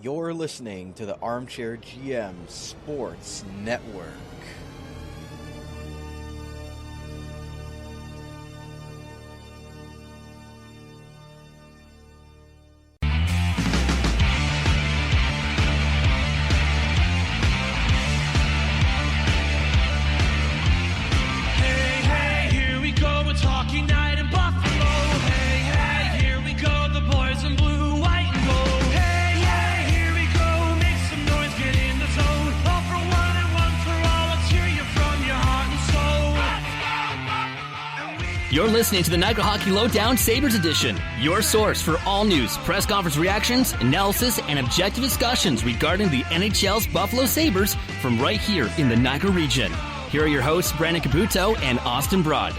You're listening to the Armchair GM Sports Network. You're listening to the Niagara Hockey Lowdown Sabres Edition, your source for all news, press conference reactions, analysis, and objective discussions regarding the NHL's Buffalo Sabres from right here in the Niagara region. Here are your hosts, Brandon Caputo and Austin Broad.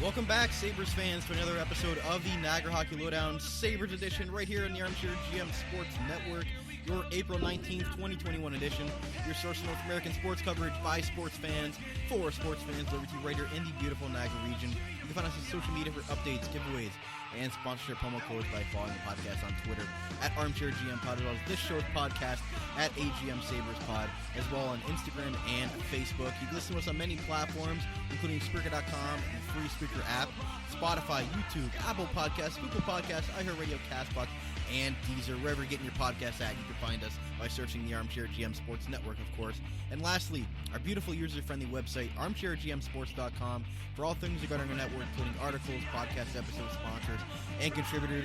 Welcome back, Sabres fans, to another episode of the Niagara Hockey Lowdown Sabres Edition right here in the Armchair GM Sports Network. Your April 19th, 2021 edition. Your source of North American sports coverage by sports fans, for sports fans, delivered to you right here in the beautiful Niagara region. You can find us on social media for updates, giveaways, and sponsorship promo codes by following the podcast on Twitter at ArmchairGMPod, as well as this show's podcast at AGM Sabres Pod, as well on Instagram and Facebook. You can listen to us on many platforms, including Spreaker.com, the free Spreaker app, Spotify, YouTube, Apple Podcasts, Google Podcasts, iHeartRadio, CastBox, and Deezer. Wherever you're getting your podcast at, you can find us by searching the Armchair GM Sports Network, of course. And lastly, our beautiful user-friendly website, armchairgmsports.com, for all things regarding our network, including articles, podcast episodes, sponsors, and contributors.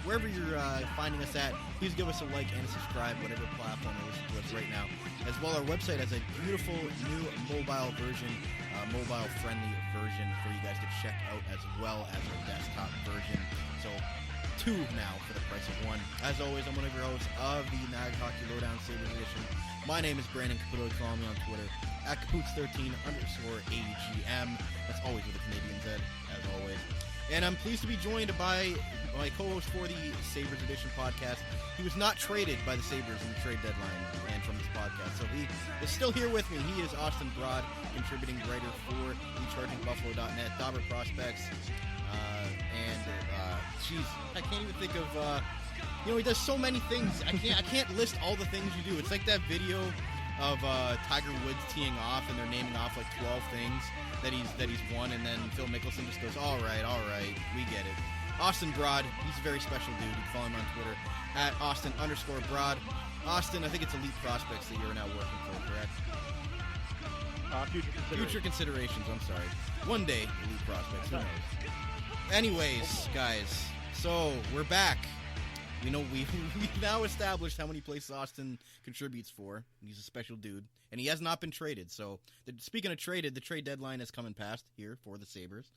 Wherever you're finding us at, please give us a like and a subscribe, whatever platform you're listening to us right now. As well, our website has a beautiful new mobile version, mobile-friendly version for you guys to check out, as well as our desktop version. So, two now for the price of one. As always, I'm one of your hosts of the Niagara Hockey Lowdown Sabres Edition. My name is Brandon Caputo. Follow me on Twitter at Capoots13_AGM. That's always with a Canadian Z, as always. And I'm pleased to be joined by my co-host for the Sabres Edition podcast. He was not traded by the Sabres in the trade deadline and from this podcast, so he is still here with me. He is Austin Broad, contributing writer for thechargingbuffalo.net, Dauber Prospects. Jeez, I can't even think of, he does so many things. I can't list all the things you do. It's like that video of Tiger Woods teeing off, and they're naming off like 12 things that he's won, and then Phil Mickelson just goes, all right, we get it. Austin Broad, he's a very special dude. You can follow him on Twitter at Austin_Broad. Austin, I think it's Elite Prospects that you're now working for, correct? Future considerations, I'm sorry. One day, Elite Prospects, who knows? Anyways, guys, so we're back. We know we've now established how many places Austin contributes for. He's a special dude, and he has not been traded. So, speaking of traded, the trade deadline has come and passed here for the Sabres,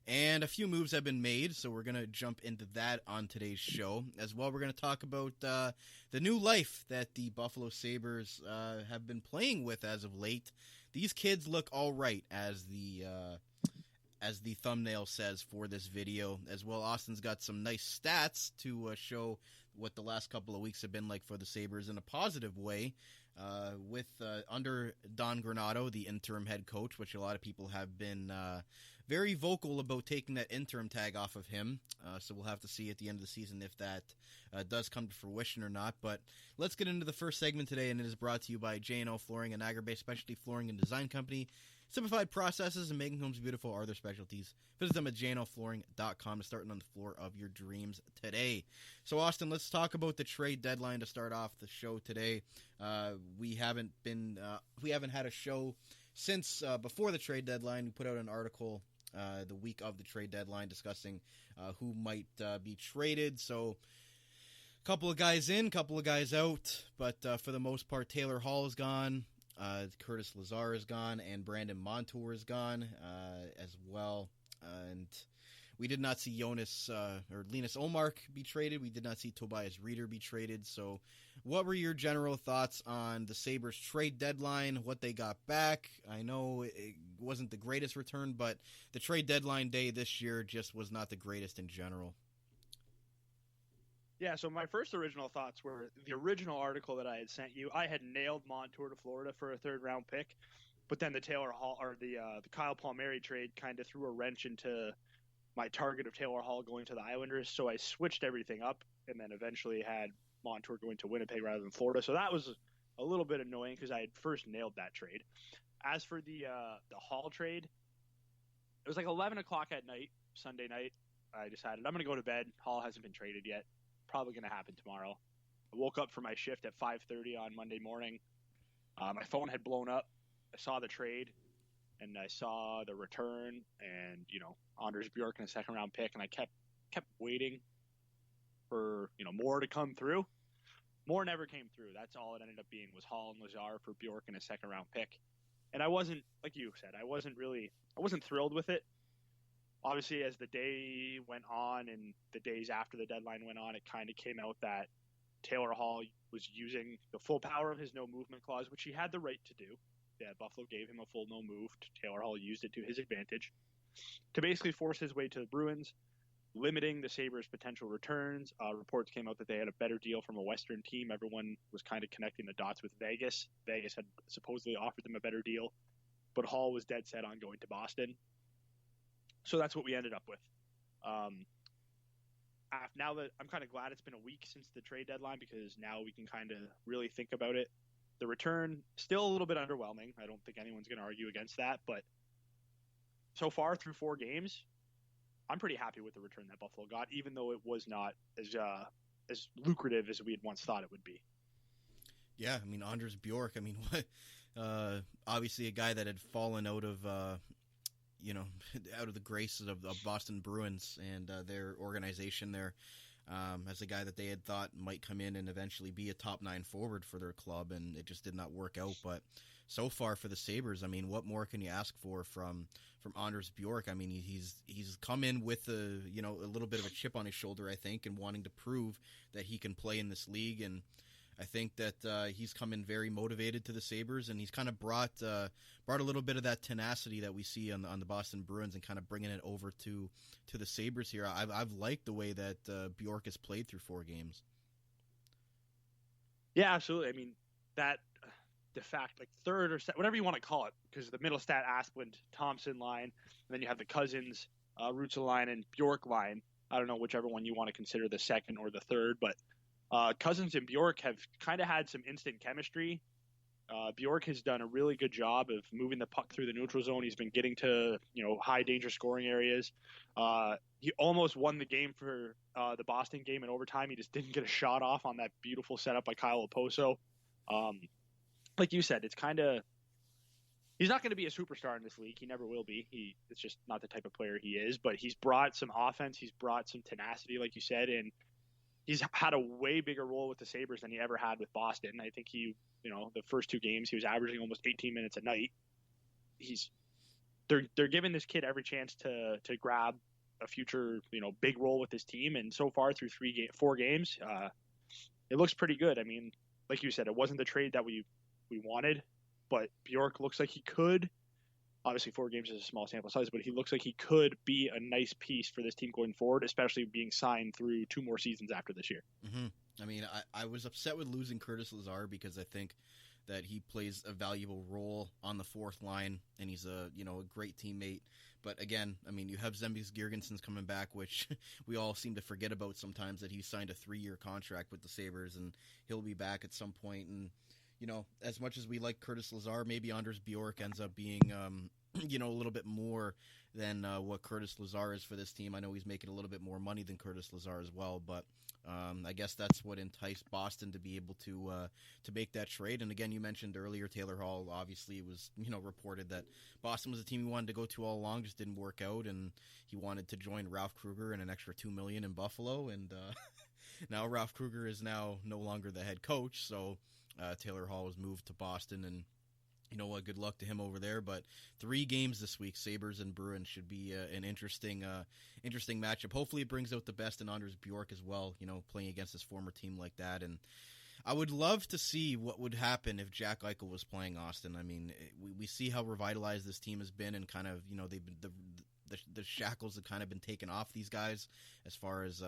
and a few moves have been made. So we're gonna jump into that on today's show. As well, we're gonna talk about the new life that the Buffalo Sabres have been playing with as of late. These kids look all right, as the thumbnail says for this video. As well, Austin's got some nice stats to show what the last couple of weeks have been like for the Sabres in a positive way, with under Don Granato, the interim head coach, which a lot of people have been very vocal about taking that interim tag off of him. So we'll have to see at the end of the season if that does come to fruition or not. But let's get into the first segment today, and it is brought to you by J&O Flooring, a Niagara-based specialty flooring and design company. Simplified processes and making homes beautiful are their specialties. Visit them at jnoflooring.com to start on the floor of your dreams today. So, Austin, let's talk about the trade deadline to start off the show today. We haven't had a show since before the trade deadline. We put out an article the week of the trade deadline discussing who might be traded. So, a couple of guys in, couple of guys out, but for the most part, Taylor Hall is gone. Curtis Lazar is gone, and Brandon Montour is gone as well. And we did not see Linus Olmark be traded. We did not see Tobias Reeder be traded. So what were your general thoughts on the Sabres trade deadline, what they got back? I know it wasn't the greatest return, but the trade deadline day this year just was not the greatest in general. Yeah, so my first original thoughts were the original article that I had sent you. I had nailed Montour to Florida for a third-round pick, but then the Taylor Hall or the Kyle Palmieri trade kind of threw a wrench into my target of Taylor Hall going to the Islanders. So I switched everything up and then eventually had Montour going to Winnipeg rather than Florida. So that was a little bit annoying because I had first nailed that trade. As for the Hall trade, it was like 11 o'clock at night, Sunday night. I decided I'm going to go to bed. Hall hasn't been traded yet. Probably going to happen tomorrow. I woke up for my shift at 5:30 on Monday morning. My phone had blown up. I saw the trade, and I saw the return, and Anders Bjork in a second-round pick, and I kept waiting for more to come through. More never came through. That's all it ended up being was Hall and Lazar for Bjork in a second-round pick, and I wasn't, like you said, I wasn't thrilled with it. Obviously, as the day went on and the days after the deadline went on, it kind of came out that Taylor Hall was using the full power of his no-movement clause, which he had the right to do. Yeah, Buffalo gave him a full no-move. Taylor Hall used it to his advantage to basically force his way to the Bruins, limiting the Sabres' potential returns. Reports came out that they had a better deal from a Western team. Everyone was kind of connecting the dots with Vegas. Vegas had supposedly offered them a better deal, but Hall was dead set on going to Boston. So that's what we ended up with. Now that I'm kind of glad it's been a week since the trade deadline, because now we can kind of really think about it. The return, still a little bit underwhelming. I don't think anyone's going to argue against that. But so far through 4 games, I'm pretty happy with the return that Buffalo got, even though it was not as lucrative as we had once thought it would be. Yeah, I mean, Anders Bjork, I mean, obviously a guy that had fallen out of out of the graces of the Boston Bruins and their organization there, as a guy that they had thought might come in and eventually be a top 9 forward for their club, and it just did not work out. But so far for the Sabres, I mean, what more can you ask for from Anders Bjork? I mean, he's come in with a little bit of a chip on his shoulder, I think, and wanting to prove that he can play in this league. And I think that he's come in very motivated to the Sabres, and he's kind of brought a little bit of that tenacity that we see on the Boston Bruins, and kind of bringing it over to the Sabres here. I've liked the way that Bjork has played through 4 games. Yeah, absolutely. I mean, that de facto, like third or whatever you want to call it, because the Middlestadt, Asplund, Thompson line, and then you have the Cousins, Rutzel line, and Bjork line. I don't know whichever one you want to consider the second or the third, but Cousins and Bjork have kind of had some instant chemistry. Bjork has done a really good job of moving the puck through the neutral zone. He's been getting to high danger scoring areas. He almost won the game for the Boston game in overtime. He just didn't get a shot off on that beautiful setup by Kyle Oposo. Like you said, it's kind of, he's not going to be a superstar in this league. He never will be. It's just not the type of player he is. But he's brought some offense. He's brought some tenacity, like you said, and he's had a way bigger role with the Sabres than he ever had with Boston. I think the first 2 games, he was averaging almost 18 minutes a night. They're giving this kid every chance to grab a future, big role with this team. And so far through 4 games, it looks pretty good. I mean, like you said, it wasn't the trade that we wanted, but Bjork looks like he could. Obviously, 4 games is a small sample size, but he looks like he could be a nice piece for this team going forward, especially being signed through 2 more seasons after this year. Mm-hmm. I mean, I was upset with losing Curtis Lazar, because I think that he plays a valuable role on the 4th line, and he's a great teammate. But again, I mean, you have Zemgus Girgensons coming back, which we all seem to forget about sometimes, that he signed a 3-year contract with the Sabres, and he'll be back at some point. And as much as we like Curtis Lazar, maybe Anders Bjork ends up being a little bit more than what Curtis Lazar is for this team. I know he's making a little bit more money than Curtis Lazar as well, but I guess that's what enticed Boston to be able to make that trade. And again, you mentioned earlier Taylor Hall. Obviously, it was reported that Boston was a team he wanted to go to all along, just didn't work out, and he wanted to join Ralph Kruger and an extra $2 million in Buffalo. And now Ralph Kruger is now no longer the head coach, so Taylor Hall was moved to Boston, and you know what? Good luck to him over there. But 3 games this week, Sabres and Bruins, should be an interesting matchup. Hopefully it brings out the best in Anders Bjork as well, playing against his former team like that. And I would love to see what would happen if Jack Eichel was playing Austin. I mean, we see how revitalized this team has been, and kind of, they've been the shackles have kind of been taken off these guys as far as,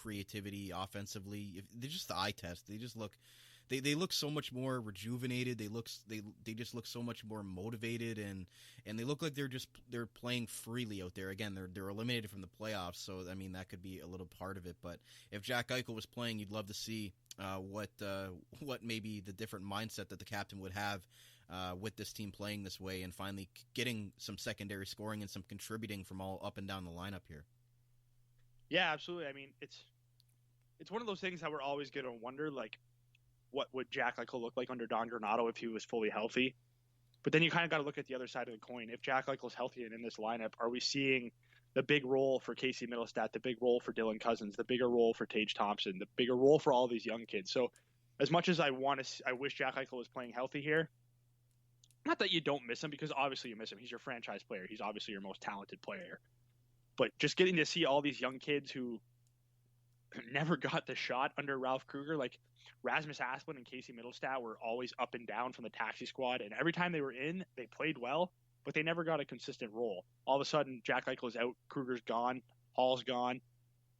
creativity offensively. They're just the eye test. they look so much more rejuvenated. They just look so much more motivated, and they look like they're playing freely out there. Again, they're eliminated from the playoffs, so I mean that could be a little part of it. But if Jack Eichel was playing, you'd love to see what maybe the different mindset that the captain would have with this team playing this way, and finally getting some secondary scoring and some contributing from all up and down the lineup here. Yeah, absolutely. I mean, it's one of those things that we're always going to wonder, like, what would Jack Eichel look like under Don Granato if he was fully healthy? But then you kind of got to look at the other side of the coin. If Jack Eichel's healthy and in this lineup, are we seeing the big role for Casey Middlestadt, the big role for Dylan Cousins, the bigger role for Tage Thompson, the bigger role for all these young kids? So as much as I wish Jack Eichel was playing healthy here, not that you don't miss him, because obviously you miss him. He's your franchise player. He's obviously your most talented player. But just getting to see all these young kids who never got the shot under Ralph Kruger, like Rasmus Asplund and Casey Middlestadt were always up and down from the taxi squad, and every time they were in, they played well, but they never got a consistent role. All of a sudden, Jack Eichel is out, Kruger's gone, Hall's gone,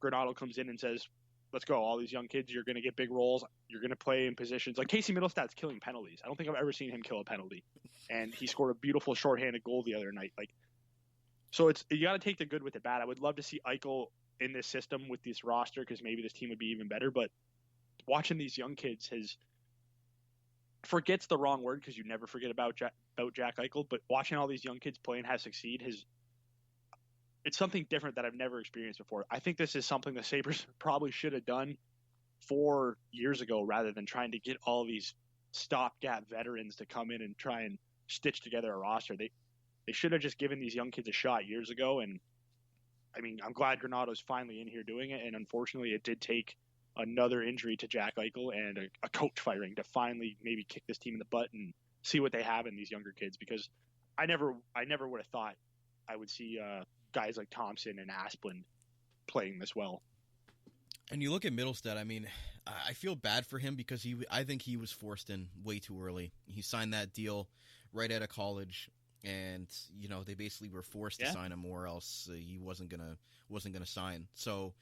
Granato comes in and says, let's go, all these young kids, you're going to get big roles, you're going to play in positions. Like Casey Middlestadt's killing penalties. I don't think I've ever seen him kill a penalty, and he scored a beautiful shorthanded goal the other night. So you got to take the good with the bad. I would love to see Eichel in this system with this roster, because maybe this team would be even better. But watching these young kids forget's the wrong word, because you never forget about Jack Eichel. But watching all these young kids play and have succeed it's something different that I've never experienced before. I think this is something the Sabres probably should have done 4 years ago, rather than trying to get all these stopgap veterans to come in and try and stitch together a roster. They should have just given these young kids a shot years ago. And I mean, I'm glad Granato's finally in here doing it. And unfortunately, it did take another injury to Jack Eichel and a coach firing to finally maybe kick this team in the butt and see what they have in these younger kids. Because I never would have thought I would see guys like Thompson and Asplund playing this well. And you look at Middlestadt, I mean, I feel bad for him, because I think he was forced in way too early. He signed that deal right out of college, and they basically were forced to sign him, or else he wasn't gonna sign. So,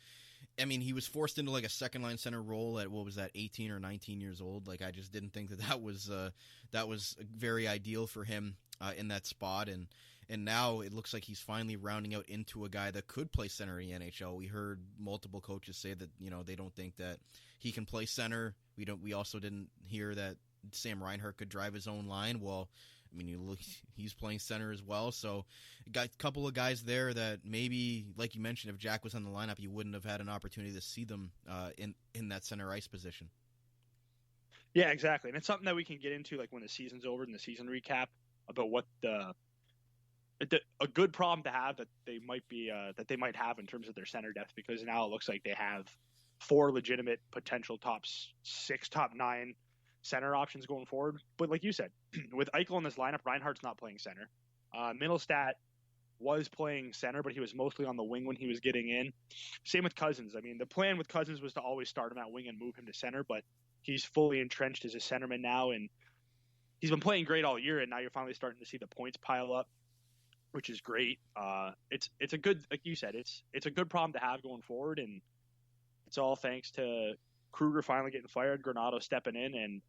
I mean, he was forced into like a second line center role at 18 or 19 years old. Like, I just didn't think that was very ideal for him in that spot. And now it looks like he's finally rounding out into a guy that could play center in the NHL. We heard multiple coaches say that they don't think that he can play center. We also didn't hear that Sam Reinhardt could drive his own line. Well, I mean, he's playing center as well. So, got a couple of guys there that maybe, like you mentioned, if Jack was on the lineup, you wouldn't have had an opportunity to see them in that center ice position. Yeah, exactly. And it's something that we can get into, like, when the season's over in the season recap, about what a good problem to have that they might have in terms of their center depth, because now it looks like they have 4 legitimate potential top 6, top 9 center options going forward. But like you said, with Eichel in this lineup, Reinhardt's not playing center. Middlestadt was playing center, but he was mostly on the wing when he was getting in. Same with Cousins. I mean, the plan with Cousins was to always start him at wing and move him to center, but he's fully entrenched as a centerman now, and he's been playing great all year, and now you're finally starting to see the points pile up, which is great. It's a good, like you said, it's a good problem to have going forward, and it's all thanks to Kruger finally getting fired, Granato stepping in, and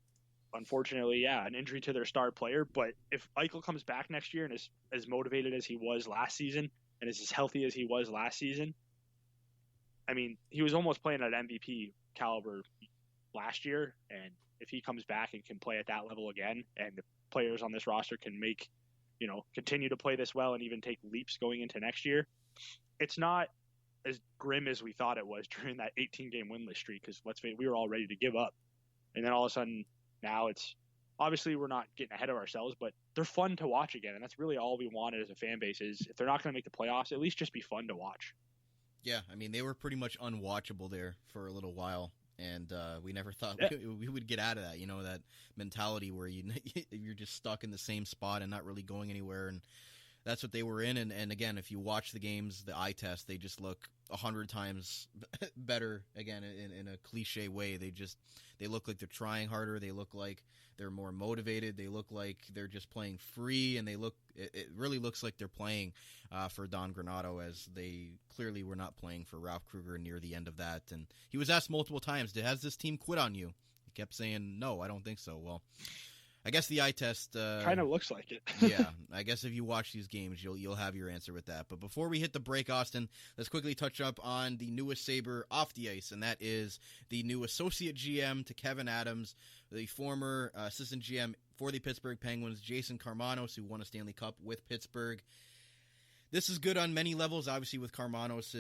unfortunately, an injury to their star player. But if Eichel comes back next year and is as motivated as he was last season and is as healthy as he was last season, I mean, he was almost playing at MVP caliber last year, and if he comes back and can play at that level again, and the players on this roster can continue to play this well and even take leaps going into next year, it's not as grim as we thought it was during that 18-game winless streak, because let's face it, we were all ready to give up. And then all of a sudden, now it's obviously we're not getting ahead of ourselves, but they're fun to watch again. And that's really all we wanted as a fan base, is if they're not going to make the playoffs, at least just be fun to watch. Yeah, I mean, they were pretty much unwatchable there for a little while. And we never thought we would get out of that, that mentality where you're just stuck in the same spot and not really going anywhere. And that's what they were in. And again, if you watch the games, the eye test, they just look 100 times better, again, in a cliche way. They look like they're trying harder. They look like they're more motivated. They look like they're just playing free, and it really looks like they're playing for Don Granato, as they clearly were not playing for Ralph Kruger near the end of that. And he was asked multiple times, has this team quit on you? kept saying, no, I don't think so. Well, I guess the eye test kind of looks like it. yeah, I guess if you watch these games, you'll have your answer with that. But before we hit the break, Austin, let's quickly touch up on the newest Saber off the ice, and that is the new associate GM to Kevyn Adams, the former assistant GM for the Pittsburgh Penguins, Jason Karmanos, who won a Stanley Cup with Pittsburgh. This is good on many levels, obviously with Karmanos'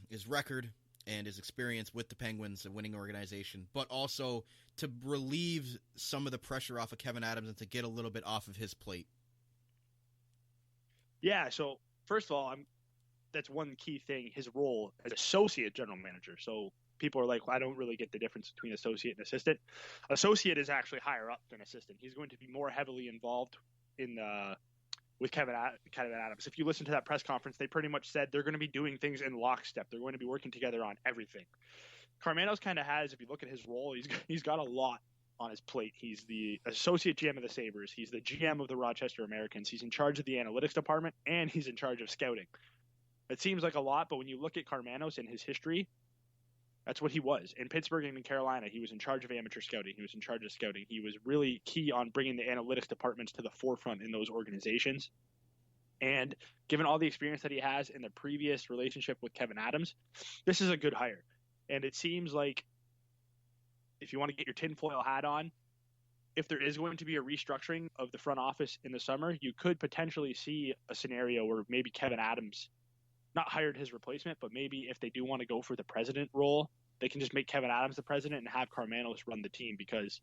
his record and his experience with the Penguins, a winning organization, but also to relieve some of the pressure off of Kevyn Adams and to get a little bit off of his plate. Yeah, so first of all, that's one key thing, his role as associate general manager. So people are like, well, I don't really get the difference between associate and assistant. Associate is actually higher up than assistant. He's going to be more heavily involved with Kevyn Adams. If you listen to that press conference, they pretty much said they're going to be doing things in lockstep. They're going to be working together on everything. Karmanos kind of has, if you look at his role, he's got a lot on his plate. He's the associate GM of the Sabres. He's the GM of the Rochester Americans. He's in charge of the analytics department, and he's in charge of scouting. It seems like a lot, but when you look at Karmanos and his history, that's what he was. In Pittsburgh and in Carolina, he was in charge of amateur scouting. He was in charge of scouting. He was really key on bringing the analytics departments to the forefront in those organizations. And given all the experience that he has in the previous relationship with Kevyn Adams, this is a good hire. And it seems like if you want to get your tinfoil hat on, if there is going to be a restructuring of the front office in the summer, you could potentially see a scenario where maybe Kevyn Adams not hired his replacement, but maybe if they do want to go for the president role, they can just make Kevyn Adams the president and have Karmanos run the team, because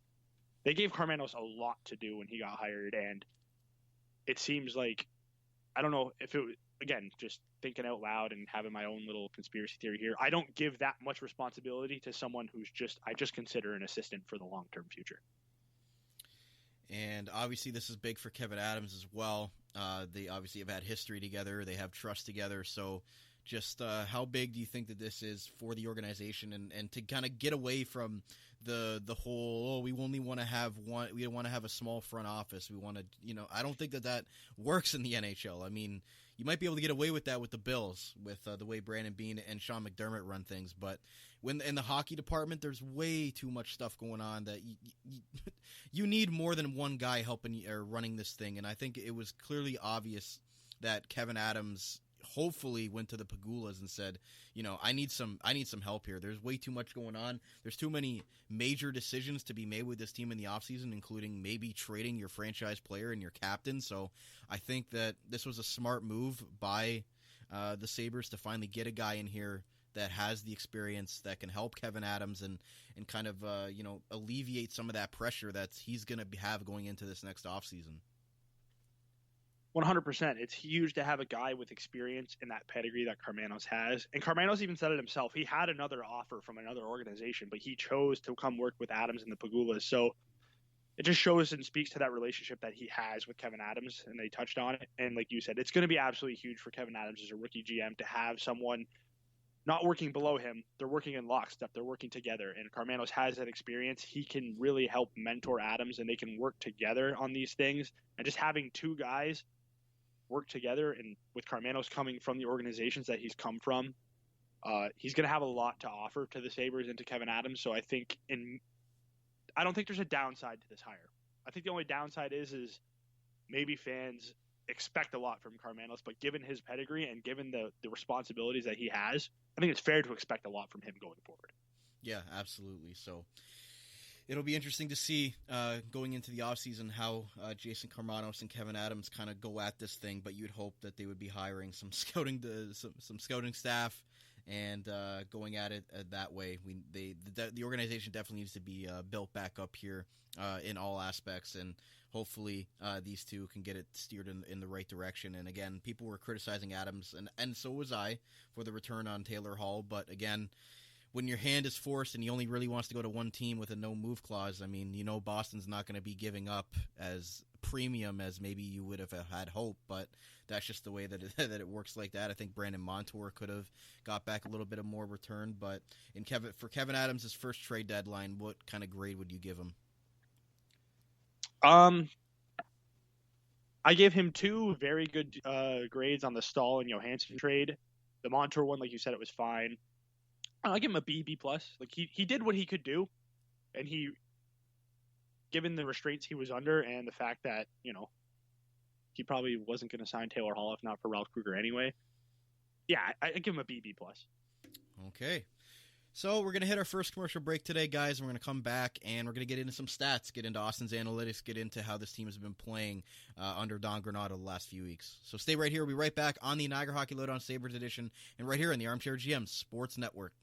they gave Karmanos a lot to do when he got hired. And it seems like, I don't know if it was, again, just thinking out loud and having my own little conspiracy theory here, I don't give that much responsibility to someone who's I just consider an assistant for the long-term future. And obviously this is big for Kevyn Adams as well. They obviously have had history together. They have trust together. So just how big do you think that this is for the organization, and to kind of get away from the whole, we only want to have one, we don't want to have a small front office. We want to, I don't think that works in the NHL. I mean, you might be able to get away with that with the Bills, with the way Brandon Beane and Sean McDermott run things. But when in the hockey department, there's way too much stuff going on that you need more than one guy helping or running this thing. And I think it was clearly obvious that Kevyn Adams hopefully went to the Pagulas and said, I need some help here. There's way too much going on. There's too many major decisions to be made with this team in the offseason, including maybe trading your franchise player and your captain. So I think that this was a smart move by the Sabres to finally get a guy in here that has the experience, that can help Kevyn Adams and kind of alleviate some of that pressure that he's going to have going into this next offseason. 100%. It's huge to have a guy with experience in that pedigree that Karmanos has. And Karmanos even said it himself. He had another offer from another organization, but he chose to come work with Adams and the Pagulas. So it just shows and speaks to that relationship that he has with Kevyn Adams, and they touched on it. And like you said, it's going to be absolutely huge for Kevyn Adams as a rookie GM to have someone not working below him. They're working in lockstep. They're working together. And Karmanos has that experience. He can really help mentor Adams, and they can work together on these things. And just having two guys work together, and with Karmanos coming from the organizations that he's come from, he's going to have a lot to offer to the Sabres and to Kevyn Adams. So I don't think there's a downside to this hire. I think the only downside is maybe fans expect a lot from Karmanos, but given his pedigree and given the responsibilities that he has, I think it's fair to expect a lot from him going forward. Yeah, absolutely. So it'll be interesting to see going into the offseason how Jason Karmanos and Kevyn Adams kind of go at this thing, but you'd hope that they would be hiring some scouting staff and going at it that way. The organization definitely needs to be built back up here in all aspects, and hopefully these two can get it steered in the right direction. And again, people were criticizing Adams, and so was I, for the return on Taylor Hall, but again, when your hand is forced and he only really wants to go to one team with a no-move clause, I mean, Boston's not going to be giving up as premium as maybe you would have had hope, but that's just the way that it works like that. I think Brandon Montour could have got back a little bit of more return, but for Kevyn Adams' first trade deadline, what kind of grade would you give him? I gave him two very good grades on the Stahl and Johansson trade. The Montour one, like you said, it was fine. I'll give him a B+. Like he did what he could do, and he given the restraints he was under and the fact that, he probably wasn't going to sign Taylor Hall if not for Ralph Kruger anyway. Yeah, I give him a BB+. Okay. So we're going to hit our first commercial break today, guys. We're going to come back, and we're going to get into some stats, get into Austin's analytics, get into how this team has been playing under Don Granato the last few weeks. So stay right here. We'll be right back on the Niagara Hockey Lowdown Sabres edition and right here on the Armchair GM Sports Network.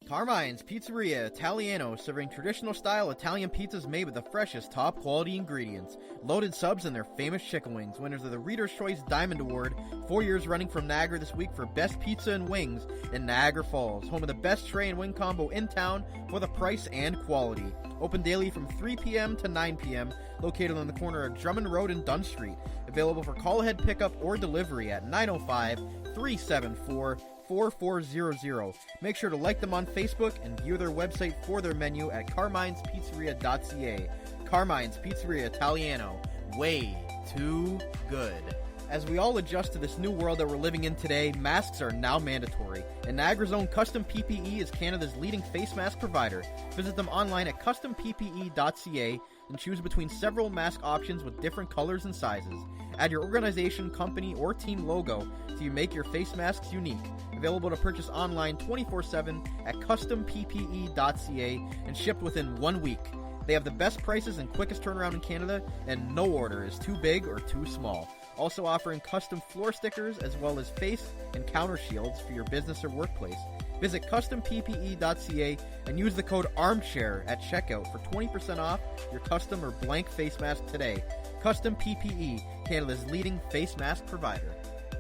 Carmine's Pizzeria Italiano, serving traditional-style Italian pizzas made with the freshest, top-quality ingredients. Loaded subs and their famous chicken wings. Winners of the Reader's Choice Diamond Award, 4 years running from Niagara this week for Best Pizza and Wings in Niagara Falls. Home of the best tray and wing combo in town for the price and quality. Open daily from 3 p.m. to 9 p.m., located on the corner of Drummond Road and Dunn Street. Available for call-ahead pickup or delivery at 905-374-4400. Make sure to like them on Facebook and view their website for their menu at carminespizzeria.ca. Carmine's Pizzeria Italiano. Way too good. As we all adjust to this new world that we're living in today, masks are now mandatory, and Niagara's own Custom PPE is Canada's leading face mask provider. Visit them online at customppe.ca and choose between several mask options with different colors and sizes. Add your organization, company, or team logo so you make your face masks unique. Available to purchase online 24/7 at customppe.ca and shipped within 1 week. They have the best prices and quickest turnaround in Canada, and no order is too big or too small. Also offering custom floor stickers as well as face and counter shields for your business or workplace. Visit customppe.ca and use the code ARMCHAIR at checkout for 20% off your custom or blank face mask today. Custom PPE, Canada's leading face mask provider.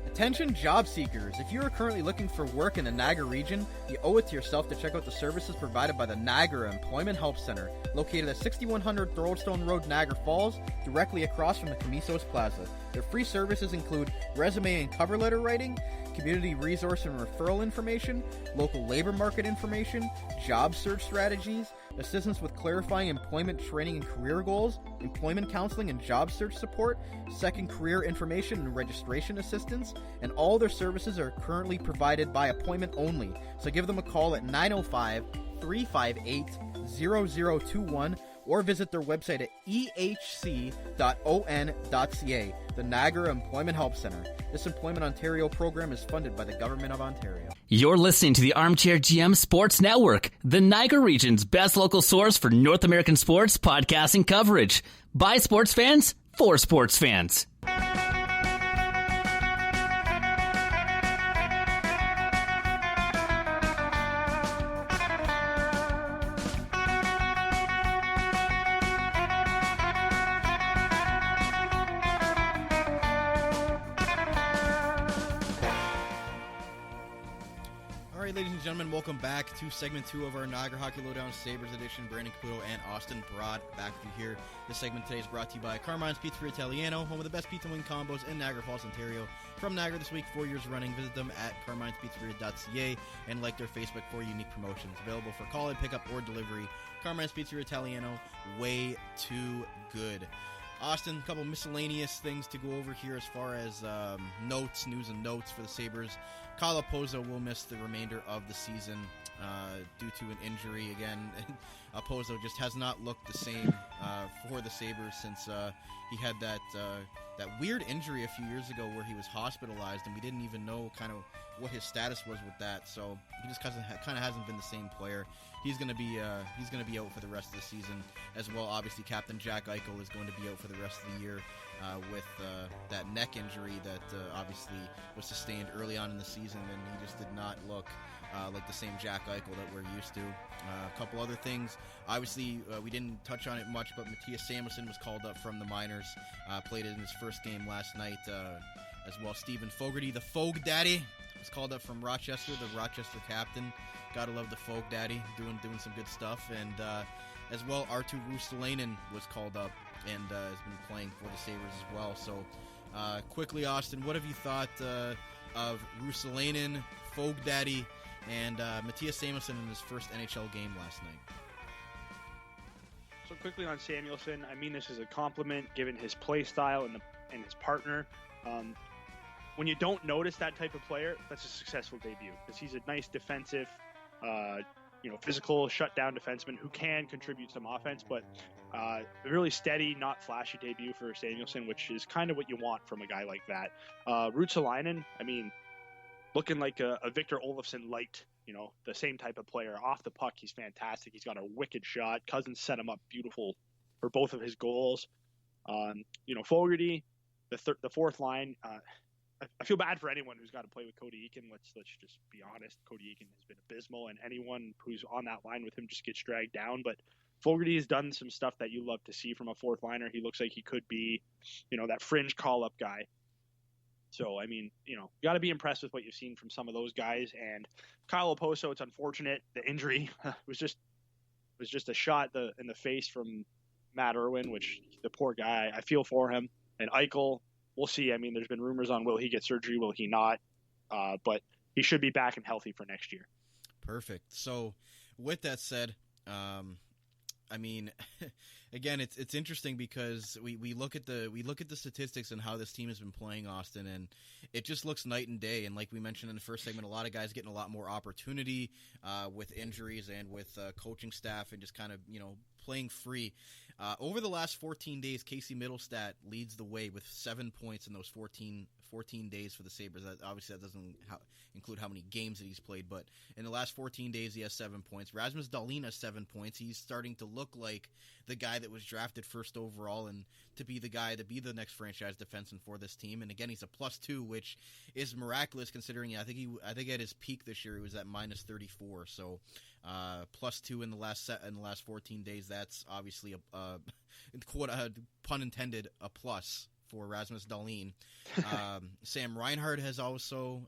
Attention job seekers, if you are currently looking for work in the Niagara region, you owe it to yourself to check out the services provided by the Niagara Employment Help Center, located at 6100 Thoroldstone Road, Niagara Falls, directly across from the Camisos Plaza. Their free services include resume and cover letter writing, community resource and referral information, local labor market information, job search strategies, assistance with clarifying employment training and career goals, employment counseling and job search support, second career information and registration assistance, and all their services are currently provided by appointment only. So give them a call at 905-358-0021 or visit their website at ehc.on.ca, the Niagara Employment Help Center. This Employment Ontario program is funded by the Government of Ontario. You're listening to the Armchair GM Sports Network, the Niagara region's best local source for North American sports podcasting coverage. By sports fans, for sports fans. Ladies and gentlemen, welcome back to segment 2 of our Niagara Hockey Lowdown Sabres edition. Brandon Caputo and Austin Broad back with you here. This segment today is brought to you by Carmine's Pizzeria Italiano, home of the best pizza wing combos in Niagara Falls, Ontario. From Niagara this week, 4 years running. Visit them at carminespizzeria.ca and like their Facebook for unique promotions. Available for call-in, pickup, or delivery. Carmine's Pizzeria Italiano, way too good. Austin, a couple miscellaneous things to go over here as far as news and notes for the Sabres. Kyle Pozo will miss the remainder of the season due to an injury. Again, Pozo just has not looked the same for the Sabres since he had that weird injury a few years ago where he was hospitalized, and we didn't even know kind of what his status was with that. So he just kind of hasn't been the same player. He's going to be out for the rest of the season as well. Obviously, Captain Jack Eichel is going to be out for the rest of the year with that neck injury that obviously was sustained early on in the season, and he just did not look like the same Jack Eichel that we're used to. A couple other things. Obviously, we didn't touch on it much, but Matthias Samuelsson was called up from the minors, played in his first game last night as well. Stephen Fogarty, the Fogue Daddy, was called up from Rochester, the Rochester captain. Gotta love the Fogue Daddy, doing some good stuff. And as well, Arttu Ruustalainen was called up and has been playing for the Sabres as well. So quickly, Austin, what have you thought of Ruustalainen, Fogue Daddy, and Matthias Samuelsson in his first NHL game last night? So quickly on Samuelsson, I mean this is a compliment given his play style and his partner. When you don't notice that type of player, that's a successful debut because he's a nice defensive physical shutdown defenseman who can contribute some offense, but a really steady, not flashy debut for Samuelsson, which is kind of what you want from a guy like that. Ruotsalainen, I mean, looking like a Victor Olofsson light, the same type of player. Off the puck, he's fantastic. He's got a wicked shot. Cousins set him up beautiful for both of his goals. Fogarty, the fourth line. I feel bad for anyone who's got to play with Cody Eakin. Let's just be honest. Cody Eakin has been abysmal, and anyone who's on that line with him just gets dragged down. But Fogarty has done some stuff that you love to see from a fourth liner. He looks like he could be, that fringe call-up guy. So, I mean, you got to be impressed with what you've seen from some of those guys. And Kyle Oposo, it's unfortunate. The injury was just a shot in the face from Matt Irwin, which the poor guy, I feel for him. And Eichel, we'll see. I mean, there's been rumors on will he get surgery, will he not? But he should be back and healthy for next year. Perfect. So, with that said, I mean, again, it's interesting because we look at the statistics and how this team has been playing, Austin, and it just looks night and day. And like we mentioned in the first segment, a lot of guys getting a lot more opportunity with injuries and with coaching staff and just kind of playing free. Over the last 14 days, Casey Middlestadt leads the way with 7 points in those 14 days for the Sabres. Obviously, that doesn't include how many games that he's played, but in the last 14 days, he has 7 points. Rasmus Dahlin has 7 points. He's starting to look like the guy that was drafted first overall and to be the guy to be the next franchise defenseman for this team. And again, he's a +2, which is miraculous considering I think at his peak this year he was at -34. So +2 in the last 14 days. That's obviously a pun intended, a plus for Rasmus Dahlin. Sam Reinhardt has also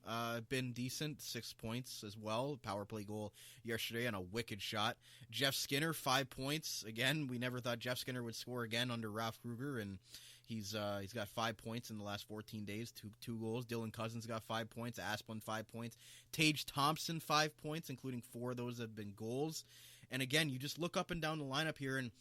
been decent, 6 points as well. Power play goal yesterday on a wicked shot. Jeff Skinner, 5 points. Again, we never thought Jeff Skinner would score again under Ralph Kruger, and he's got 5 points in the last 14 days, two goals. Dylan Cousins got 5 points. Asplund, 5 points. Tage Thompson, 5 points, including 4 of those have been goals. And again, you just look up and down the lineup here, and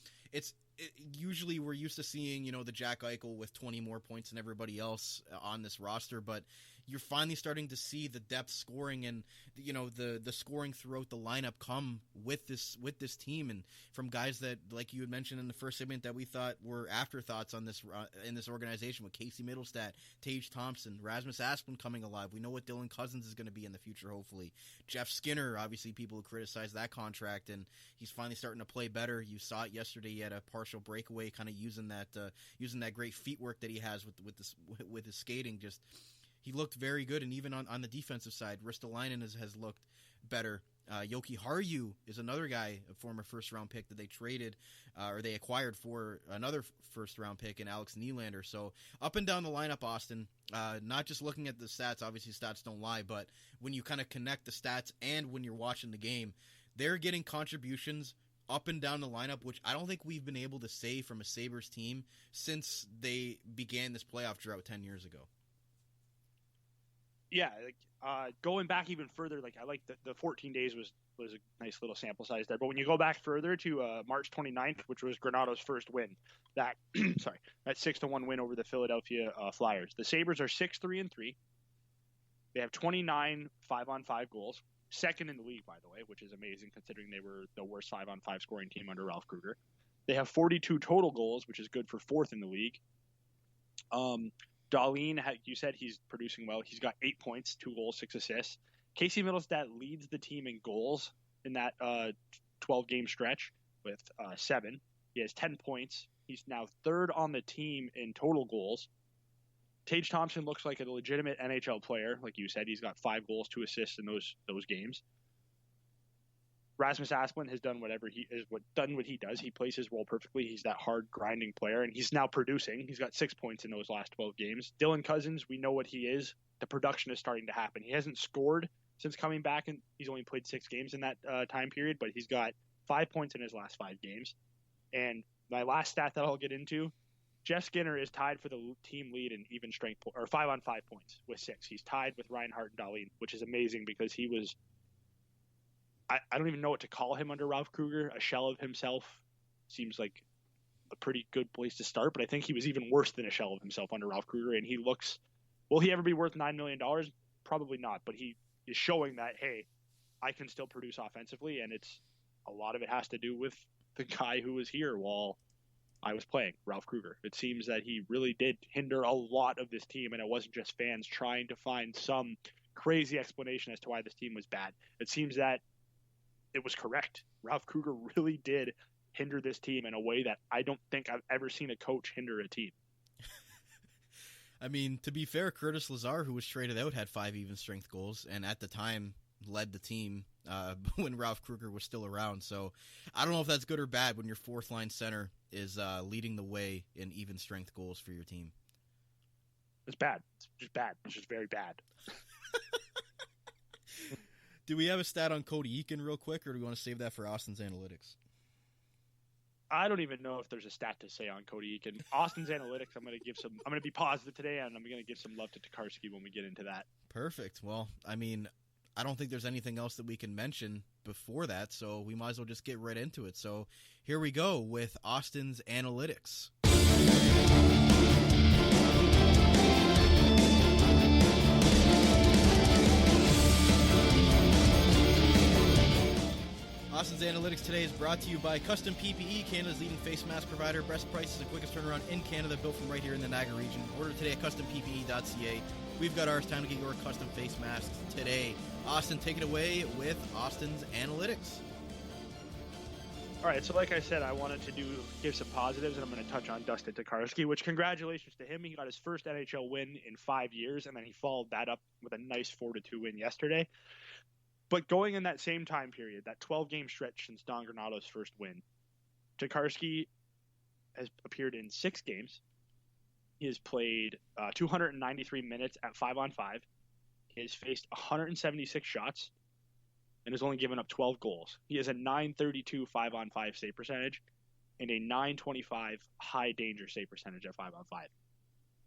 usually we're used to seeing, the Jack Eichel with 20 more points than everybody else on this roster, but you're finally starting to see the depth scoring and, the scoring throughout the lineup come with this team and from guys that, like you had mentioned in the first segment, that we thought were afterthoughts on this in this organization with Casey Middlestadt, Tage Thompson, Rasmus Asplund coming alive. We know what Dylan Cousins is going to be in the future, hopefully. Jeff Skinner, obviously people who criticize that contract, and he's finally starting to play better. You saw it yesterday. He had a partial breakaway, kind of using that great feet work that he has with his skating. Just he looked very good, and even on the defensive side, Ristolainen has looked better. Yoki Haru is another guy, a former first-round pick that they traded or they acquired for another first-round pick in Alex Nylander. So up and down the lineup, Austin, not just looking at the stats, obviously stats don't lie, but when you kind of connect the stats and when you're watching the game, they're getting contributions up and down the lineup, which I don't think we've been able to say from a Sabres team since they began this playoff drought 10 years ago. Yeah, going back even further, I like the 14 days was a nice little sample size there. But when you go back further to March 29th, which was Granato's first win, that 6-1 win over the Philadelphia Flyers. The Sabres are 6-3-3. They have 29 5-on-5 goals, second in the league, by the way, which is amazing considering they were the worst 5-on-5 scoring team under Ralph Kruger. They have 42 total goals, which is good for fourth in the league. Dahlin, you said he's producing well. He's got 8 points, 2 goals, 6 assists. Casey Middlestadt leads the team in goals in that 12-game stretch with 7. He has 10 points. He's now third on the team in total goals. Tage Thompson looks like a legitimate NHL player. Like you said, he's got 5 goals, 2 assists in those games. Rasmus Asplund has done what he does. He plays his role perfectly. He's that hard grinding player, and he's now producing. He's got 6 points in those last 12 games. Dylan Cousins, we know what he is. The production is starting to happen. He hasn't scored since coming back, and he's only played 6 games in that time period, but he's got 5 points in his last 5 games. And my last stat that I'll get into, Jeff Skinner is tied for the team lead in even strength or 5-on-5 points with 6. He's tied with Reinhardt and Dahlin, which is amazing because he was. I don't even know what to call him under Ralph Kruger. A shell of himself seems like a pretty good place to start, but I think he was even worse than a shell of himself under Ralph Kruger. And he looks, will he ever be worth $9 million? Probably not, but he is showing that, hey, I can still produce offensively, and a lot of it has to do with the guy who was here while I was playing, Ralph Kruger. It seems that he really did hinder a lot of this team, and it wasn't just fans trying to find some crazy explanation as to why this team was bad. It seems that it was correct. Ralph Kruger really did hinder this team in a way that I don't think I've ever seen a coach hinder a team. I mean, to be fair, Curtis Lazar, who was traded out, had 5 even strength goals, and at the time led the team when Ralph Kruger was still around. So I don't know if that's good or bad when your fourth line center is leading the way in even strength goals for your team. It's bad. It's just bad. It's just very bad. Do we have a stat on Cody Eakin real quick, or do we want to save that for Austin's analytics? I don't even know if there's a stat to say on Cody Eakin. Austin's analytics, I'm going to be positive today, and I'm going to give some love to Takarsky when we get into that. Perfect. Well, I mean, I don't think there's anything else that we can mention before that, so we might as well just get right into it. So here we go with Austin's analytics. Austin's Analytics today is brought to you by Custom PPE, Canada's leading face mask provider. Best prices and quickest turnaround in Canada, built from right here in the Niagara region. Order today at customppe.ca. We've got ours. Time to get your custom face masks today. Austin, take it away with Austin's Analytics. All right, so like I said, I wanted to give some positives, and I'm going to touch on Dustin Takarski, which congratulations to him. He got his first NHL win in 5 years, and then he followed that up with a nice 4-2 win yesterday. But going in that same time period, that 12-game stretch since Don Granato's first win, Takarski has appeared in 6 games. He has played 293 minutes at 5-on-5. He has faced 176 shots and has only given up 12 goals. He has a .932 5-on-5 save percentage and a .925 high danger save percentage at 5-on-5.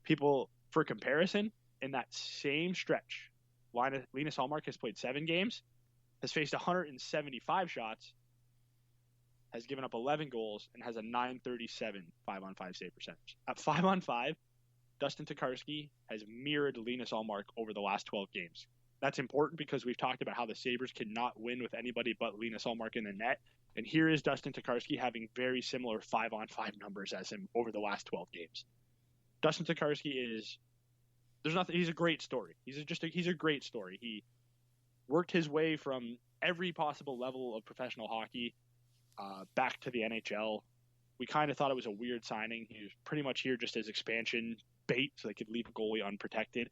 People, for comparison, in that same stretch, Linus Ullmark has played 7 games, has faced 175 shots, has given up 11 goals, and has a .937 5-on-5 save percentage. At 5-on-5, Dustin Takarski has mirrored Linus Ullmark over the last 12 games. That's important because we've talked about how the Sabres cannot win with anybody but Linus Ullmark in the net. And here is Dustin Takarski having very similar 5-on-5 numbers as him over the last 12 games. Dustin Takarski he's a great story. He's a great story. He worked his way from every possible level of professional hockey back to the NHL. We kind of thought it was a weird signing. He was pretty much here just as expansion bait so they could leave a goalie unprotected.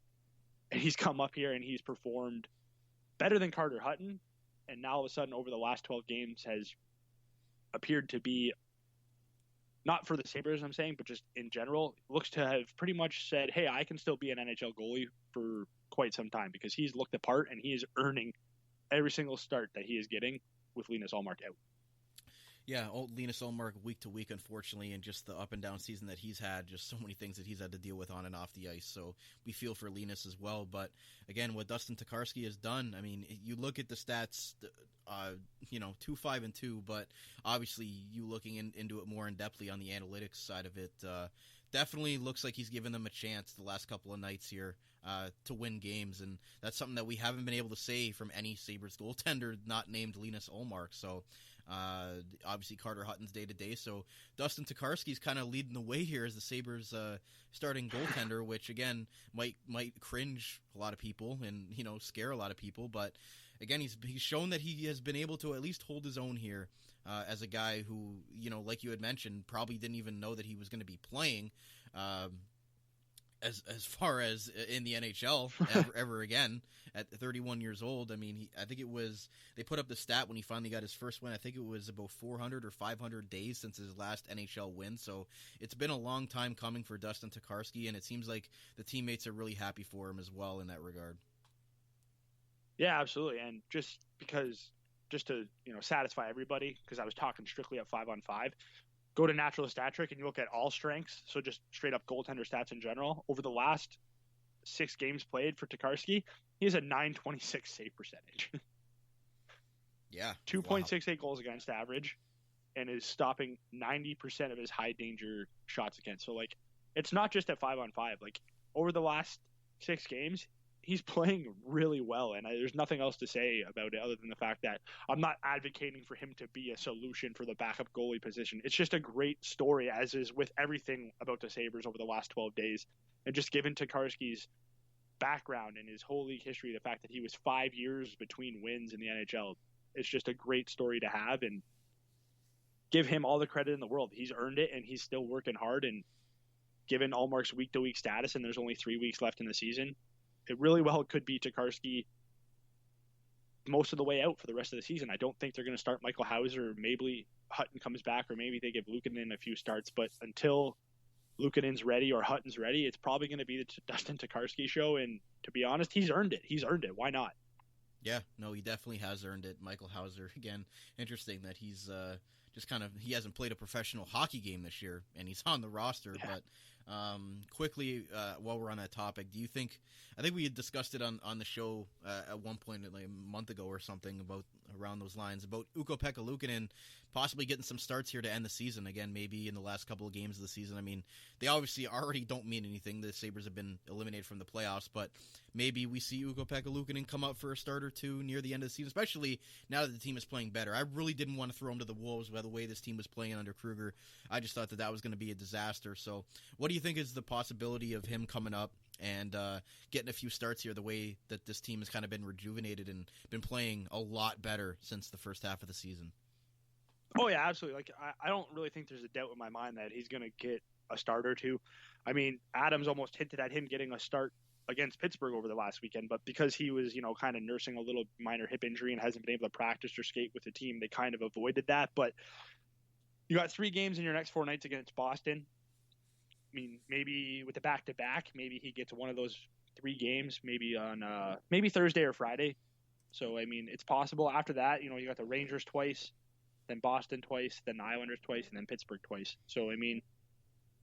And he's come up here and he's performed better than Carter Hutton. And now all of a sudden over the last 12 games has appeared to be, not for the Sabres I'm saying, but just in general, looks to have pretty much said, hey, I can still be an NHL goalie for quite some time, because he's looked the part and he is earning every single start that he is getting with Linus Ullmark out. Yeah, Linus Ullmark week to week, unfortunately, and just the up and down season that he's had, just so many things that he's had to deal with on and off the ice. So we feel for Linus as well. But again, what Dustin Takarski has done, I mean, you look at the stats, 2-5-2, but obviously you looking into it more in depthly on the analytics side of it, definitely looks like he's given them a chance the last couple of nights here to win games, and that's something that we haven't been able to say from any Sabres goaltender not named Linus Ullmark. So obviously Carter Hutton's day-to-day, so Dustin Takarski's kind of leading the way here as the Sabres starting goaltender, which again might cringe a lot of people and scare a lot of people, but again he's shown that he has been able to at least hold his own here as a guy who, like you had mentioned, probably didn't even know that he was going to be playing as far as in the NHL ever again at 31 years old. I mean, I think it was, they put up the stat when he finally got his first win. I think it was about 400 or 500 days since his last NHL win. So it's been a long time coming for Dustin Takarski, and it seems like the teammates are really happy for him as well in that regard. Yeah, absolutely. And just to satisfy everybody, because I was talking strictly at 5-on-5, go to Natural Stat Trick and you look at all strengths, so just straight up goaltender stats in general. Over the last 6 games played for Takarski, he has a .926 save percentage. Yeah. 2.68 goals against average, and is stopping 90% of his high danger shots against. So it's not just at 5-on-5. Over the last 6 games, he's playing really well, and there's nothing else to say about it other than the fact that I'm not advocating for him to be a solution for the backup goalie position. It's just a great story, as is with everything about the Sabres over the last 12 days. And just given Takarski's background and his whole league history, the fact that he was 5 years between wins in the NHL, it's just a great story to have, and give him all the credit in the world. He's earned it, and he's still working hard. And given Allmark's week-to-week status, and there's only 3 weeks left in the season, it really well could be Takarski most of the way out for the rest of the season. I don't think they're going to start Michael Hauser. Maybe Hutton comes back, or maybe they give Luukkonen a few starts. But until Luukkonen's ready or Hutton's ready, it's probably going to be the Dustin Takarski show. And to be honest, he's earned it. He's earned it. Why not? Yeah, no, he definitely has earned it. Michael Hauser, again, interesting that he's just kind of, he hasn't played a professional hockey game this year, and he's on the roster. Yeah. But quickly, while we're on that topic, do you think, I think we had discussed it on the show at one point like a month ago or something about around those lines, about Ukko-Pekka Luukkonen possibly getting some starts here to end the season again, maybe in the last couple of games of the season. I mean, they obviously already don't mean anything. The Sabres have been eliminated from the playoffs, but maybe we see Ukko-Pekka Luukkonen come up for a start or two near the end of the season, especially now that the team is playing better. I really didn't want to throw him to the wolves by the way this team was playing under Kruger. I just thought that was going to be a disaster. So what do you think is the possibility of him coming up and getting a few starts here, the way that this team has kind of been rejuvenated and been playing a lot better since the first half of the season? Oh, yeah, absolutely. Like, I don't really think there's a doubt in my mind that he's going to get a start or two. I mean, Adams almost hinted at him getting a start against Pittsburgh over the last weekend, but because he was, kind of nursing a little minor hip injury and hasn't been able to practice or skate with the team, they kind of avoided that. But you got 3 games in your next 4 nights against Boston. I mean, maybe with the back-to-back, maybe he gets one of those 3 games, maybe on maybe Thursday or Friday. So, I mean, it's possible. After that, you got the Rangers twice, then Boston twice, then the Islanders twice, and then Pittsburgh twice. So, I mean,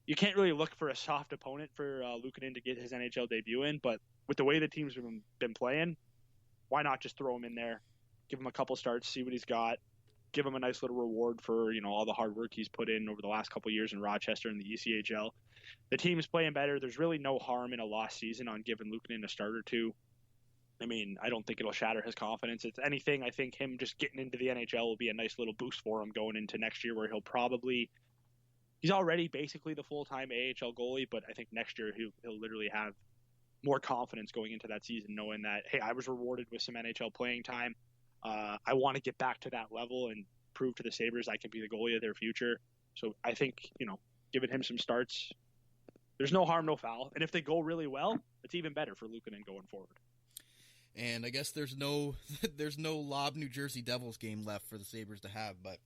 you can't really look for a soft opponent for Luukkonen to get his NHL debut in, but with the way the team's been playing, why not just throw him in there, give him a couple starts, see what he's got, give him a nice little reward for, all the hard work he's put in over the last couple of years in Rochester and the ECHL. The team's playing better. There's really no harm in a lost season on giving Luukkonen a start or two. I mean, I don't think it'll shatter his confidence. It's anything, I think him just getting into the NHL will be a nice little boost for him going into next year, where he's already basically the full-time AHL goalie, but I think next year he'll literally have more confidence going into that season, knowing that, hey, I was rewarded with some NHL playing time. I want to get back to that level and prove to the Sabres I can be the goalie of their future. So I think, giving him some starts, there's no harm, no foul. And if they go really well, it's even better for Luukkonen going forward. And I guess there's no Lob New Jersey Devils game left for the Sabres to have, but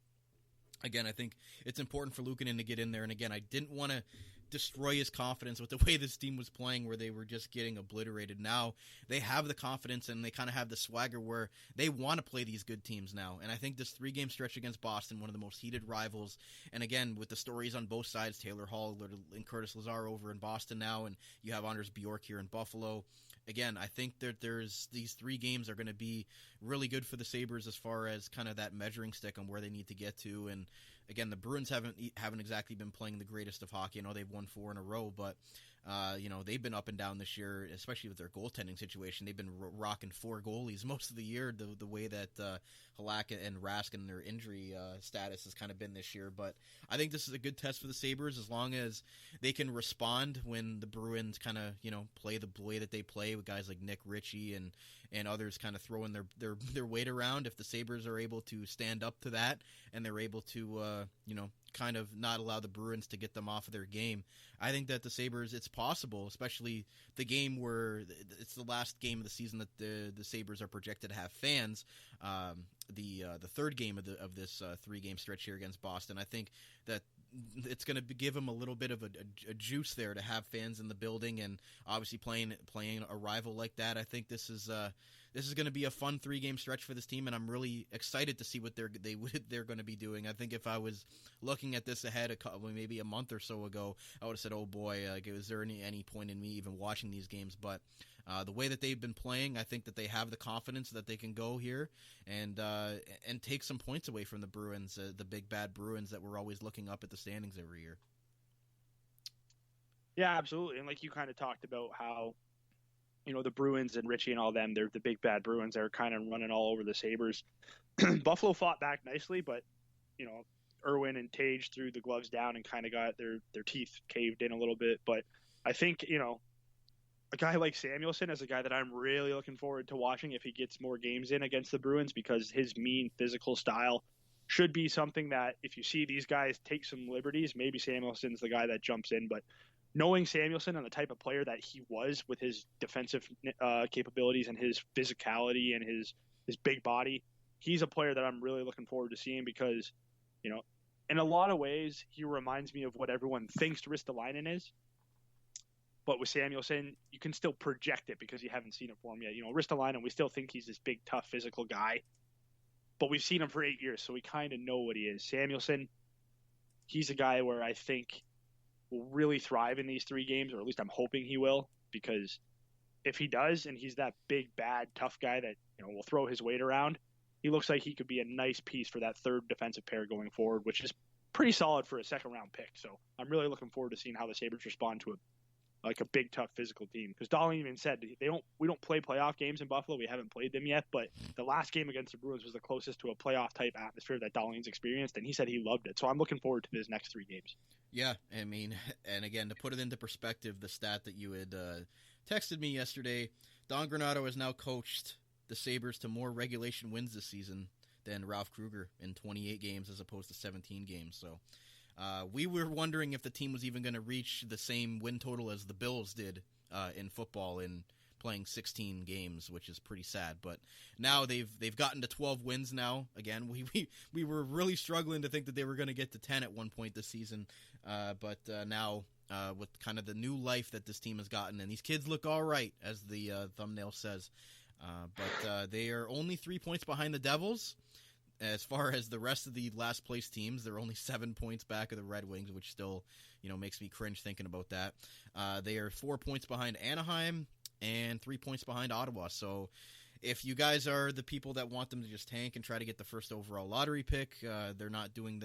again, I think it's important for Luukkonen to get in there. And again, I didn't want to destroy his confidence with the way this team was playing, where they were just getting obliterated. Now they have the confidence and they kind of have the swagger where they want to play these good teams now. And I think this 3-game stretch against Boston, one of the most heated rivals, and again, with the stories on both sides, Taylor Hall and Curtis Lazar over in Boston now, and you have Anders Bjork here in Buffalo. Again, I think that these 3 games are going to be really good for the Sabres as far as kind of that measuring stick on where they need to get to. And again, the Bruins haven't exactly been playing the greatest of hockey. I know they've won 4 in a row, but they've been up and down this year, especially with their goaltending situation. They've been rocking 4 goalies most of the year, the way that Halak and Rask and their injury status has kind of been this year. But I think this is a good test for the Sabres as long as they can respond when the Bruins kind of play the way that they play with guys like Nick Ritchie and others kind of throwing their weight around. If the Sabres are able to stand up to that and they're able to kind of not allow the Bruins to get them off of their game, I think that the Sabres, it's possible, especially the game where it's the last game of the season that the Sabres are projected to have fans, the 3rd game of this 3-game stretch here against Boston. I think that it's going to give them a little bit of a juice there to have fans in the building, and obviously playing a rival like that. I think this is going to be a fun 3-game stretch for this team, and I'm really excited to see what they're going to be doing. I think if I was looking at this ahead maybe a month or so ago, I would have said, oh boy, is there any point in me even watching these games? But the way that they've been playing, I think that they have the confidence that they can go here and take some points away from the Bruins, the big bad Bruins that we're always looking up at the standings every year. Yeah, absolutely. And like you kind of talked about how the Bruins and Richie and all them, they're the big bad Bruins. They're kind of running all over the Sabres. Buffalo fought back nicely, but, Irwin and Tage threw the gloves down and kind of got their teeth caved in a little bit. But I think, a guy like Samuelsson is a guy that I'm really looking forward to watching if he gets more games in against the Bruins, because his mean physical style should be something that if you see these guys take some liberties, maybe Samuelsson's the guy that jumps in. But knowing Samuelsson and the type of player that he was with his defensive capabilities and his physicality and his big body, he's a player that I'm really looking forward to seeing because, in a lot of ways, he reminds me of what everyone thinks Ristolainen is. But with Samuelsson, you can still project it because you haven't seen it for him yet. Ristolainen, we still think he's this big, tough, physical guy. But we've seen him for 8 years, so we kind of know what he is. Samuelsson, he's a guy where I think will really thrive in these 3 games, or at least I'm hoping he will, because if he does, and he's that big, bad, tough guy that will throw his weight around, he looks like he could be a nice piece for that third defensive pair going forward, which is pretty solid for a second-round pick. So I'm really looking forward to seeing how the Sabres respond to a big, tough, physical team. Because Dahlin even said we don't play playoff games in Buffalo. We haven't played them yet, but the last game against the Bruins was the closest to a playoff-type atmosphere that Dahlin's experienced, and he said he loved it. So I'm looking forward to his next 3 games. Yeah, I mean, and again, to put it into perspective, the stat that you had texted me yesterday, Don Granato has now coached the Sabres to more regulation wins this season than Ralph Kruger in 28 games as opposed to 17 games. So we were wondering if the team was even going to reach the same win total as the Bills did in football in playing 16 games, which is pretty sad. But now they've gotten to 12 wins now. Again, we were really struggling to think that they were going to get to 10 at one point this season. But now with kind of the new life that this team has gotten, and these kids look all right, as the thumbnail says. But they are only 3 points behind the Devils. As far as the rest of the last place teams, they're only 7 points back of the Red Wings, which still, makes me cringe thinking about that. They are 4 points behind Anaheim and 3 points behind Ottawa. So if you guys are the people that want them to just tank and try to get the first overall lottery pick, they're not doing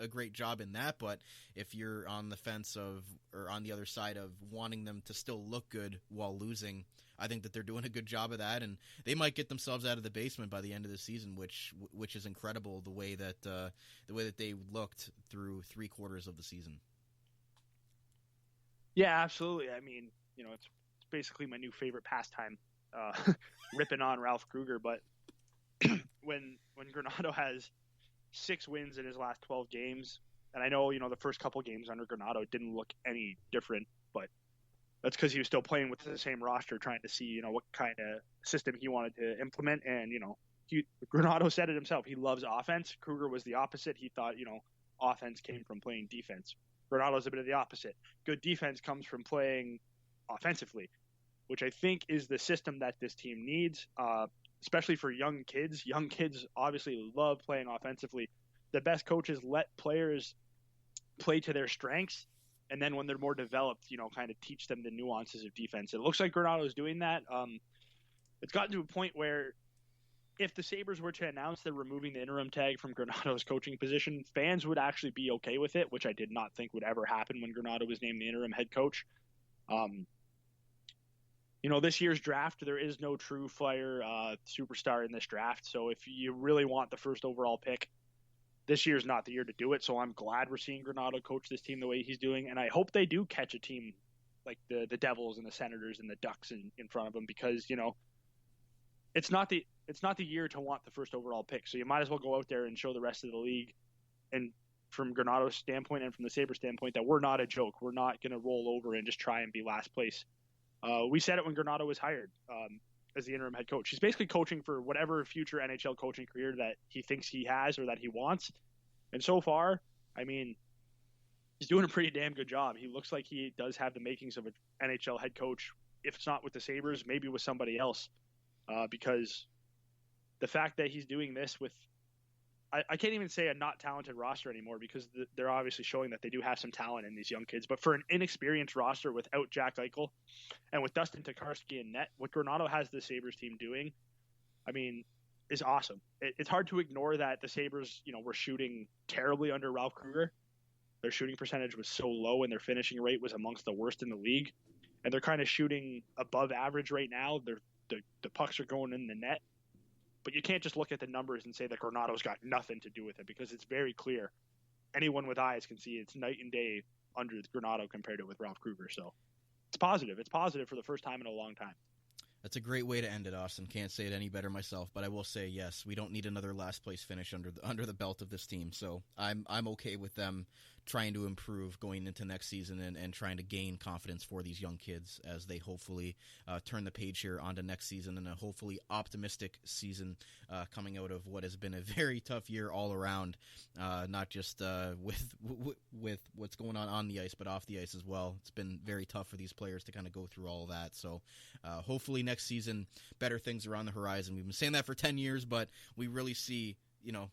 a great job in that. But if you're on the fence or on the other side of wanting them to still look good while losing, I think that they're doing a good job of that, and they might get themselves out of the basement by the end of the season, which is incredible the way that they looked through 3 quarters of the season. Yeah, absolutely. I mean, it's basically my new favorite pastime, ripping on Ralph Kruger. But when Granato has 6 wins in his last 12 games, and I know the first couple games under Granato didn't look any different, but that's because he was still playing with the same roster, trying to see, what kind of system he wanted to implement. And, Granato said it himself. He loves offense. Kruger was the opposite. He thought, offense came from playing defense. Granato's a bit of the opposite. Good defense comes from playing offensively, which I think is the system that this team needs, especially for young kids. Young kids obviously love playing offensively. The best coaches let players play to their strengths, and then when they're more developed, kind of teach them the nuances of defense. It looks like Granato is doing that. It's gotten to a point where if the Sabres were to announce they're removing the interim tag from Granato's coaching position, fans would actually be okay with it, which I did not think would ever happen when Granato was named the interim head coach. This year's draft, there is no true flyer superstar in this draft. So if you really want the first overall pick, this year's not the year to do it. So I'm glad we're seeing Granato coach this team the way he's doing. And I hope they do catch a team like the Devils and the Senators and the Ducks in front of them, because, it's not the year to want the first overall pick. So you might as well go out there and show the rest of the league, and from Granato's standpoint and from the Sabres standpoint, that we're not a joke. We're not going to roll over and just try and be last place. We said it when Granato was hired as the interim head coach. He's basically coaching for whatever future NHL coaching career that he thinks he has or that he wants. And so far, I mean, he's doing a pretty damn good job. He looks like he does have the makings of an NHL head coach. If it's not with the Sabres, maybe with somebody else. Because the fact that he's doing this with, I can't even say a not talented roster anymore, because they're obviously showing that they do have some talent in these young kids. But for an inexperienced roster without Jack Eichel and with Dustin Takarski in net, what Granato has the Sabres team doing, I mean, is awesome. It's hard to ignore that the Sabres, were shooting terribly under Ralph Kruger. Their shooting percentage was so low and their finishing rate was amongst the worst in the league. and they're kind of shooting above average right now. The pucks are going in the net, but you can't just look at the numbers and say that Granato's got nothing to do with it, because it's very clear. Anyone with eyes can see it's night and day under Granato compared to with Ralph Kruger. So it's positive. It's positive for the first time in a long time. That's a great way to end it, Austin. Can't say it any better myself, but I will say, yes, we don't need another last place finish under the belt of this team. So I'm okay with them trying to improve going into next season and trying to gain confidence for these young kids as they hopefully turn the page here onto next season, and a hopefully optimistic season coming out of what has been a very tough year all around, not just with what's going on the ice, but off the ice as well. It's been very tough for these players to kind of go through all of that. So hopefully next season, better things are on the horizon. We've been saying that for 10 years, but we really see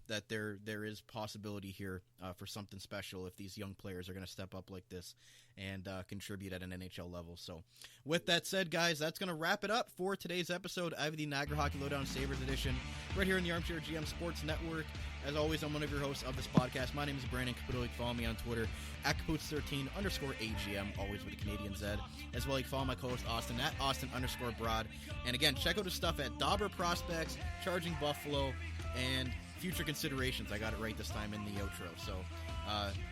that there is possibility here for something special if these young players are going to step up like this and contribute at an NHL level. So with that said, guys, that's going to wrap it up for today's episode of the Niagara Hockey Lowdown Sabres edition right here in the Armchair GM Sports Network. As always, I'm one of your hosts of this podcast. My name is Brandon Caputo. You can follow me on Twitter at Caputs13_AGM, always with a Canadian Z. As well, you can follow my co-host Austin at Austin_Broad. And again, check out his stuff at Dauber Prospects, Charging Buffalo, and Future Considerations. I got it right this time in the outro. So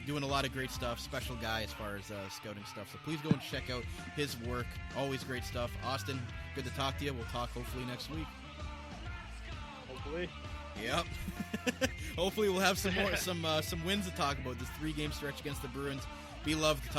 doing a lot of great stuff. Special guy as far as scouting stuff. So please go and check out his work. Always great stuff. Austin, good to talk to you. We'll talk hopefully next week. Hopefully. Yep. Hopefully we'll have some wins to talk about. This 3-game stretch against the Bruins. We love to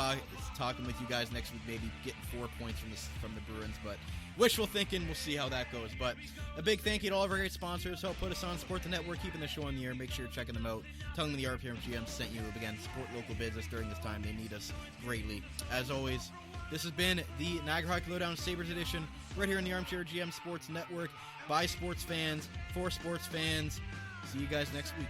talking with you guys next week, maybe getting 4 points from the Bruins, but wishful thinking. We'll see how that goes. But a big thank you to all of our great sponsors. Help put us on, support the network, keeping the show on the air. Make sure you're checking them out. Tell them the RPM GM sent you. Again, support local business during this time. They need us greatly. As always, this has been the Niagara Hockey Lowdown Sabres edition right here in the Armchair GM Sports Network. By sports fans, for sports fans. See you guys next week.